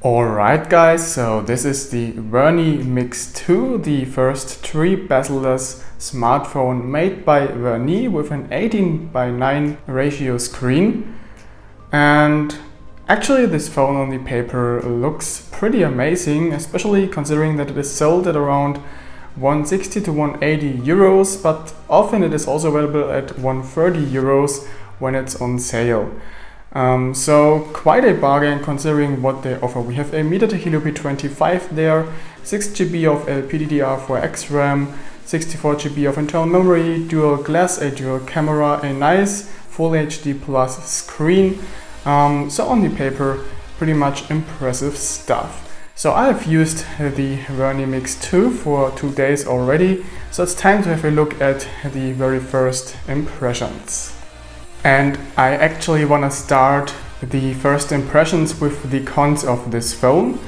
Alright guys, so this is the Vernee Mix 2, the first 3 bezel-less smartphone made by Vernee with an 18:9 ratio screen. And actually this phone on the paper looks pretty amazing, especially considering that it is sold at around 160 to 180 euros, but often it is also available at 130 euros when it's on sale. So quite a bargain considering what they offer. We have a Mediatek Helio P25 there, 6 GB of LPDDR4X RAM, 64 GB of internal memory, dual glass, a dual camera, a nice Full HD Plus screen. So on the paper, pretty much impressive stuff. So I have used the Vernee Mix 2 for 2 days already, so it's time to have a look at the very first impressions. And I actually want to start the first impressions with the cons of this phone.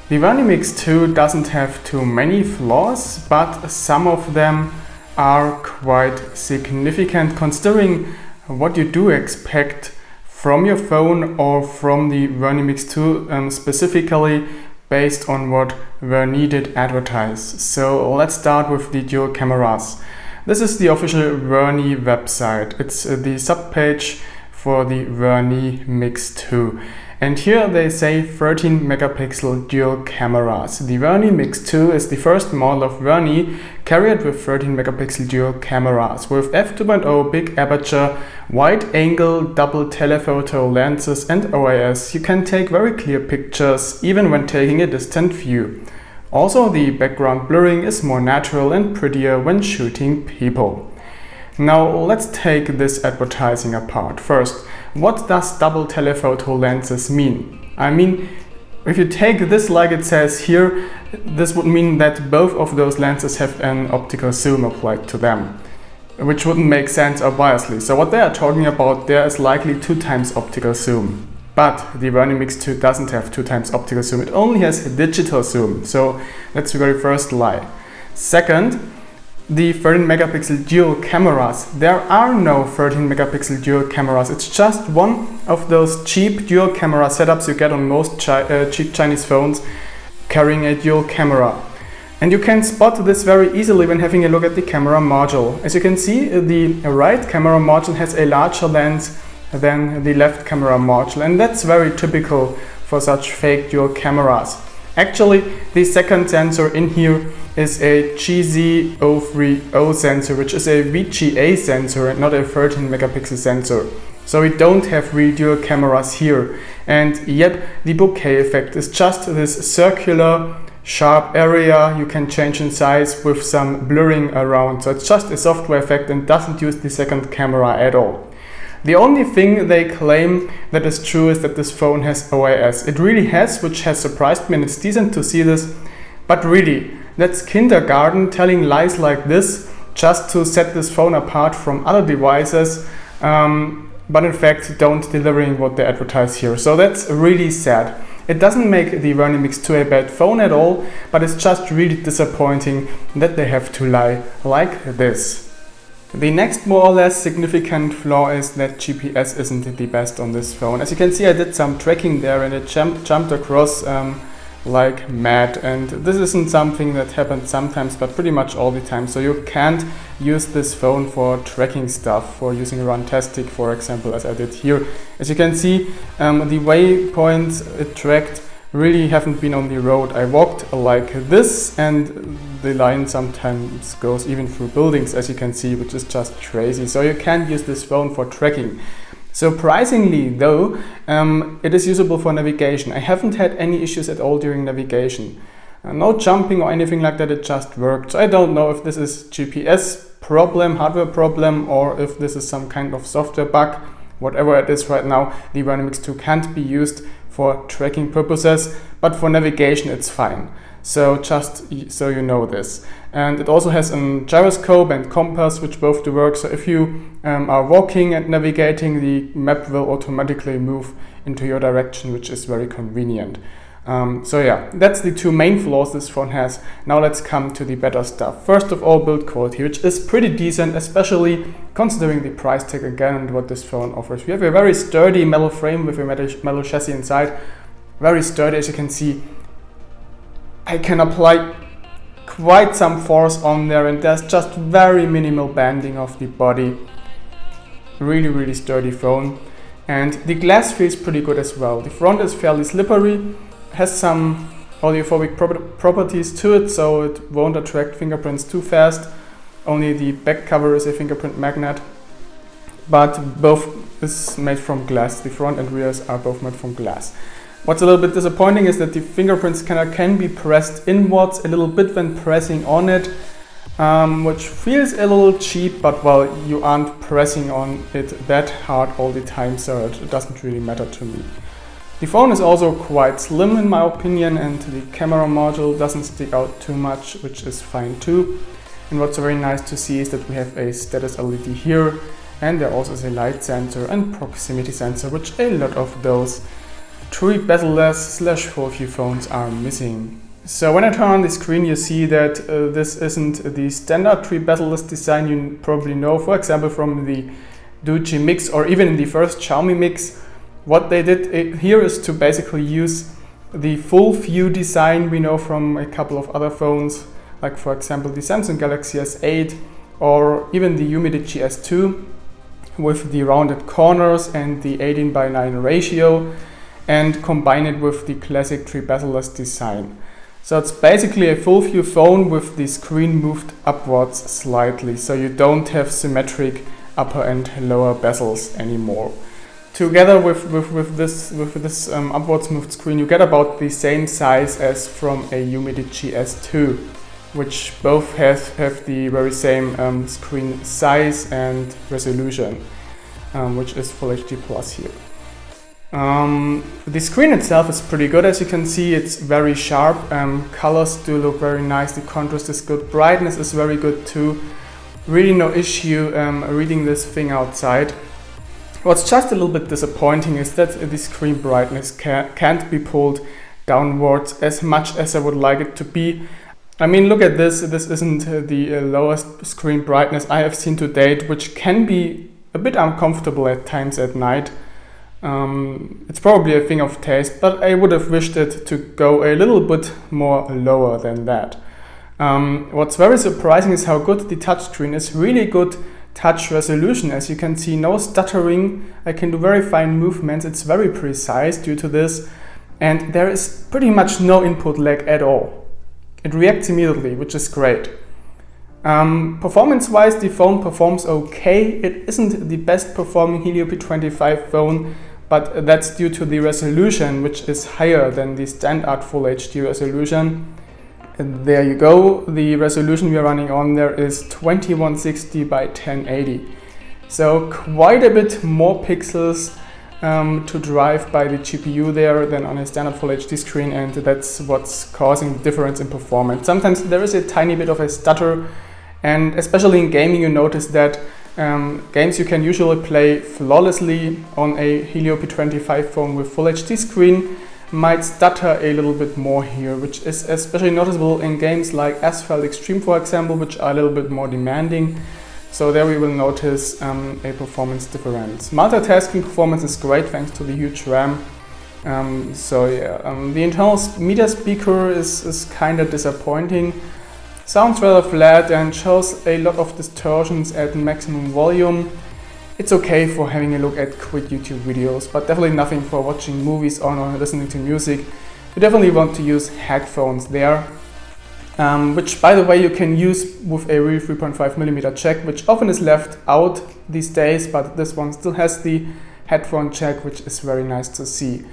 The Vernee Mix 2 doesn't have too many flaws, but some of them are quite significant considering what you do expect from your phone or from the Vernee Mix 2 specifically based on what Vernee did advertise. So let's start with the dual cameras. This is the official Vernee website. It's the subpage for the Vernee Mix 2. And here they say 13 megapixel dual cameras. The Vernee Mix 2 is the first model of Vernee carried with 13 megapixel dual cameras. With f2.0 big aperture, wide angle double telephoto lenses and OIS, you can take very clear pictures even when taking a distant view. Also, the background blurring is more natural and prettier when shooting people. Now let's take this advertising apart. First, what does double telephoto lenses mean? I mean, if you take this like it says here, this would mean that both of those lenses have an optical zoom applied to them, which wouldn't make sense obviously. So what they are talking about there is likely 2 times optical zoom. But the Vernee Mix 2 doesn't have 2 times optical zoom, it only has a digital zoom, so that's the very first lie. Second, the 13 megapixel dual cameras. There are no 13 megapixel dual cameras, it's just one of those cheap dual camera setups you get on most cheap Chinese phones carrying a dual camera. And you can spot this very easily when having a look at the camera module. As you can see, the right camera module has a larger lens than the left camera module, and that's very typical for such fake dual cameras. Actually, the second sensor in here is a GZ030 sensor, which is a VGA sensor and not a 13 megapixel sensor. So we don't have real dual cameras here, and yet the bokeh effect is just this circular sharp area you can change in size with some blurring around. So it's just a software effect and doesn't use the second camera at all. The only thing they claim that is true is that this phone has OIS. It really has, which has surprised me, and it's decent to see this. But really, that's kindergarten telling lies like this just to set this phone apart from other devices, but in fact don't delivering what they advertise here. So that's really sad. It doesn't make the Vernee Mix 2 a bad phone at all, but it's just really disappointing that they have to lie like this. The next more or less significant flaw is that GPS isn't the best on this phone. As you can see, I did some tracking there and it jumped across like mad, and this isn't something that happens sometimes but pretty much all the time. So you can't use this phone for tracking stuff, for using Runtastic for example, as I did here. As you can see, the waypoints it tracked really haven't been on the road. I walked like this and the line sometimes goes even through buildings, as you can see, which is just crazy. So you can't use this phone for tracking. Surprisingly though, it is usable for navigation. I haven't had any issues at all during navigation. No jumping or anything like that, it just worked. So I don't know if this is GPS problem, hardware problem, or if this is some kind of software bug, whatever it is right now, the Vernee Mix 2 can't be used for tracking purposes, but for navigation it's fine. So just so you know this. And it also has a gyroscope and compass, which both do work. So if you are walking and navigating, the map will automatically move into your direction, which is very convenient. So yeah, that's the two main flaws this phone has. Now let's come to the better stuff. First of all, build quality, which is pretty decent, especially considering the price tag again and what this phone offers. We have a very sturdy metal frame with a metal chassis inside. Very sturdy, as you can see. I can apply quite some force on there, and there's just very minimal bending of the body. Really sturdy phone. And the glass feels pretty good as well. The front is fairly slippery, has some oleophobic properties to it, so it won't attract fingerprints too fast. Only the back cover is a fingerprint magnet, but both is made from glass. The front and rears are both made from glass. What's a little bit disappointing is that the fingerprint scanner can be pressed inwards a little bit when pressing on it, which feels a little cheap, but well, you aren't pressing on it that hard all the time, so it doesn't really matter to me. The phone is also quite slim in my opinion, and the camera module doesn't stick out too much, which is fine too. And what's very nice to see is that we have a status LED here, and there also is a light sensor and proximity sensor, which a lot of those true bezel-less / full view phones are missing. So when I turn on the screen, you see that this isn't the standard true bezel-less design you probably know, for example from the Doogee Mix or even in the first Xiaomi Mix. What they did here is to basically use the full view design we know from a couple of other phones, like for example the Samsung Galaxy S8 or even the Mediatek S2 with the rounded corners and the 18:9 ratio, and combine it with the classic true bezel-less design. So it's basically a full view phone with the screen moved upwards slightly, so you don't have symmetric upper and lower bezels anymore. Together with this upwards moved screen, you get about the same size as from a Mediatek S2, which both have the very same screen size and resolution, which is Full HD Plus here. The screen itself is pretty good, as you can see. It's very sharp, colors do look very nice, the contrast is good, brightness is very good too. Really no issue reading this thing outside. What's just a little bit disappointing is that the screen brightness can't be pulled downwards as much as I would like it to be. I mean, look at this. This isn't the lowest screen brightness I have seen to date, which can be a bit uncomfortable at times at night. It's probably a thing of taste, but I would have wished it to go a little bit more lower than that. What's very surprising is how good the touchscreen is. Really good touch resolution, as you can see, no stuttering. I can do very fine movements. It's very precise due to this, and there is pretty much no input lag at all. It reacts immediately, which is great. Performance-wise, the phone performs okay. It isn't the best performing Helio P25 phone, but that's due to the resolution, which is higher than the standard Full HD resolution. And there you go, the resolution we are running on there is 2160 by 1080. So quite a bit more pixels to drive by the GPU there than on a standard Full HD screen, and that's what's causing the difference in performance. Sometimes there is a tiny bit of a stutter, and especially in gaming you notice that games you can usually play flawlessly on a Helio P25 phone with Full HD screen might stutter a little bit more here, which is especially noticeable in games like Asphalt Extreme, for example, which are a little bit more demanding. So there we will notice a performance difference. Multitasking performance is great thanks to the huge RAM. The internal media speaker is kind of disappointing. Sounds rather flat and shows a lot of distortions at maximum volume. It's okay for having a look at quick YouTube videos, but definitely nothing for watching movies on or listening to music. You definitely want to use headphones there, which by the way you can use with a real 3.5mm jack, which often is left out these days, but this one still has the headphone jack, which is very nice to see.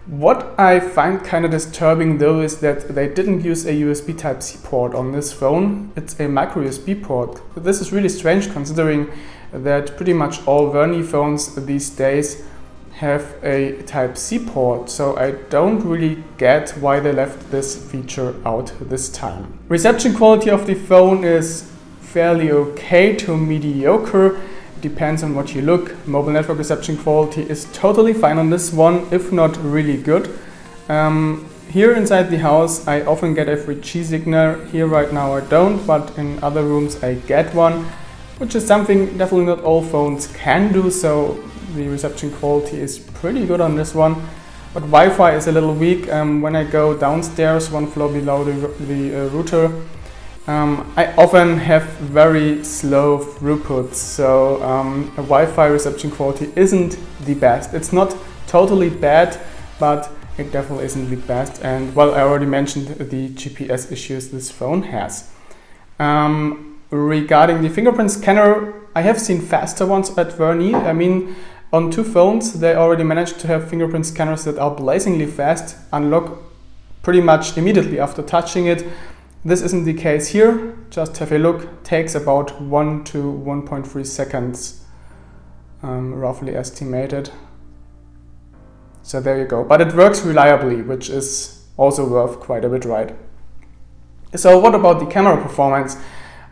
What I find kind of disturbing though is that they didn't use a USB Type-C port on this phone. It's a micro USB port. This is really strange considering that pretty much all Vernee phones these days have a Type-C port, so I don't really get why they left this feature out this time. Reception quality of the phone is fairly okay to mediocre. Depends on what you look. Mobile network reception quality is totally fine on this one, if not really good. Here inside the house I often get a 3G signal. Here right now I don't, but in other rooms I get one, which is something definitely not all phones can do, so the reception quality is pretty good on this one. But Wi-Fi is a little weak. When I go downstairs, one floor below the router, I often have very slow throughput, so a Wi-Fi reception quality isn't the best. It's not totally bad, but it definitely isn't the best. And well, I already mentioned the GPS issues this phone has. Regarding the fingerprint scanner, I have seen faster ones at Vernee. I mean, on two phones they already managed to have fingerprint scanners that are blazingly fast, unlock pretty much immediately after touching it. This isn't the case here. Just have a look. Takes about 1 to 1.3 seconds, roughly estimated. So there you go. But it works reliably, which is also worth quite a bit, right? So what about the camera performance?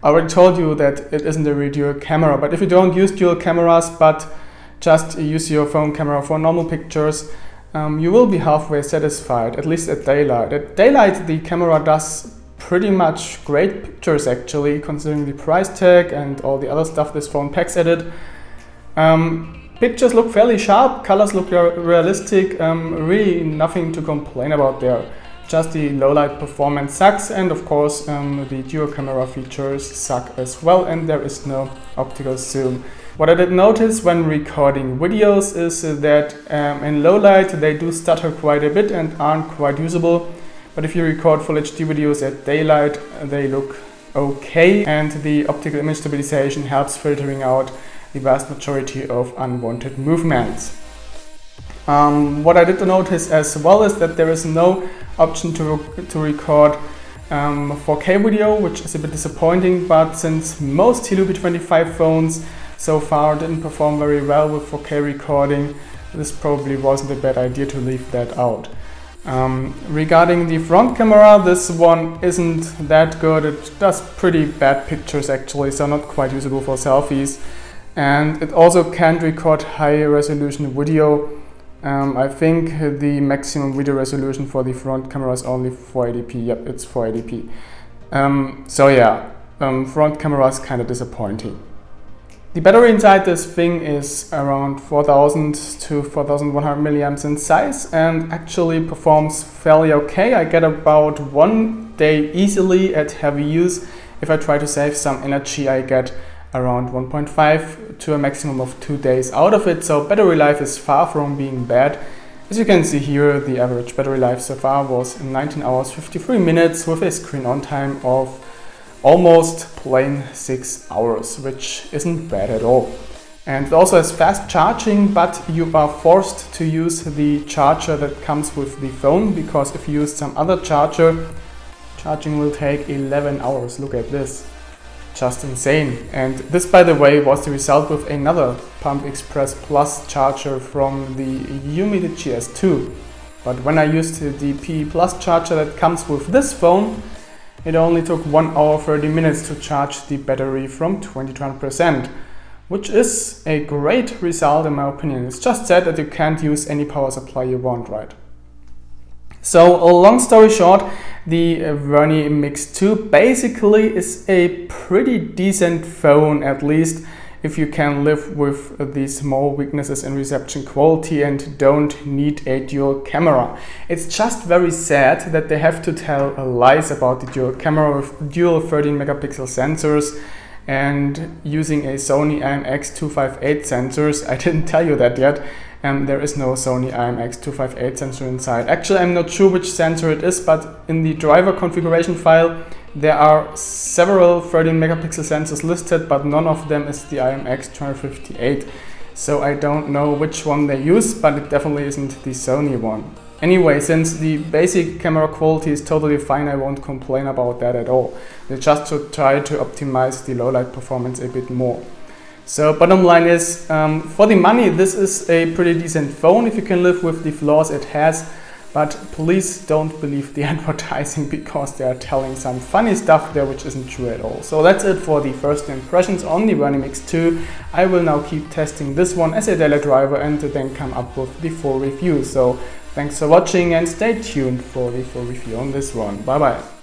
I already told you that it isn't a real dual camera, but if you don't use dual cameras but just use your phone camera for normal pictures, you will be halfway satisfied, at least at daylight. At daylight the camera does pretty much great pictures actually, considering the price tag and all the other stuff this phone packs at it. Pictures look fairly sharp, colors look realistic, really nothing to complain about there. Just the low light performance sucks, and of course the dual camera features suck as well, and there is no optical zoom. What I did notice when recording videos is that in low light they do stutter quite a bit and aren't quite usable. But if you record Full HD videos at daylight, they look okay, and the optical image stabilization helps filtering out the vast majority of unwanted movements. What I did notice as well is that there is no option to record 4K video, which is a bit disappointing, but since most Helio P25 phones so far didn't perform very well with 4K recording, this probably wasn't a bad idea to leave that out. Regarding the front camera, this one isn't that good. It does pretty bad pictures actually, so not quite usable for selfies. And it also can't record high resolution video. I think the maximum video resolution for the front camera is only 480p. Yep, it's 480p. So yeah, front camera is kind of disappointing. The battery inside this thing is around 4000 to 4100 milliamps in size and actually performs fairly okay. I get about 1 day easily at heavy use. If I try to save some energy, I get around 1.5 to a maximum of 2 days out of it. So battery life is far from being bad. As you can see here, the average battery life so far was 19 hours 53 minutes with a screen on time of almost plain 6 hours, which isn't bad at all. And it also has fast charging, but you are forced to use the charger that comes with the phone, because if you use some other charger, charging will take 11 hours. Look at this. Just insane. And this, by the way, was the result with another Pump Express Plus charger from the Umida GS2. But when I used the PE Plus charger that comes with this phone, it only took 1 hour 30 minutes to charge the battery from 20 to 100%, which is a great result in my opinion. It's just sad that you can't use any power supply you want, right? So, long story short, the Vernee Mix 2 basically is a pretty decent phone, at least if you can live with the small weaknesses in reception quality and don't need a dual camera. It's just very sad that they have to tell lies about the dual camera with dual 13 megapixel sensors and using a Sony IMX258 sensors. I didn't tell you that yet. There is no Sony IMX258 sensor inside. Actually, I'm not sure which sensor it is, but in the driver configuration file there are several 13 megapixel sensors listed, but none of them is the IMX258. So I don't know which one they use, but it definitely isn't the Sony one. Anyway, since the basic camera quality is totally fine, I won't complain about that at all. We just to try to optimize the low light performance a bit more. So bottom line is, for the money, this is a pretty decent phone if you can live with the flaws it has. But please don't believe the advertising, because they are telling some funny stuff there which isn't true at all. So that's it for the first impressions on the Vernee Mix 2. I will now keep testing this one as a daily driver and then come up with the full review. So thanks for watching and stay tuned for the full review on this one. Bye bye.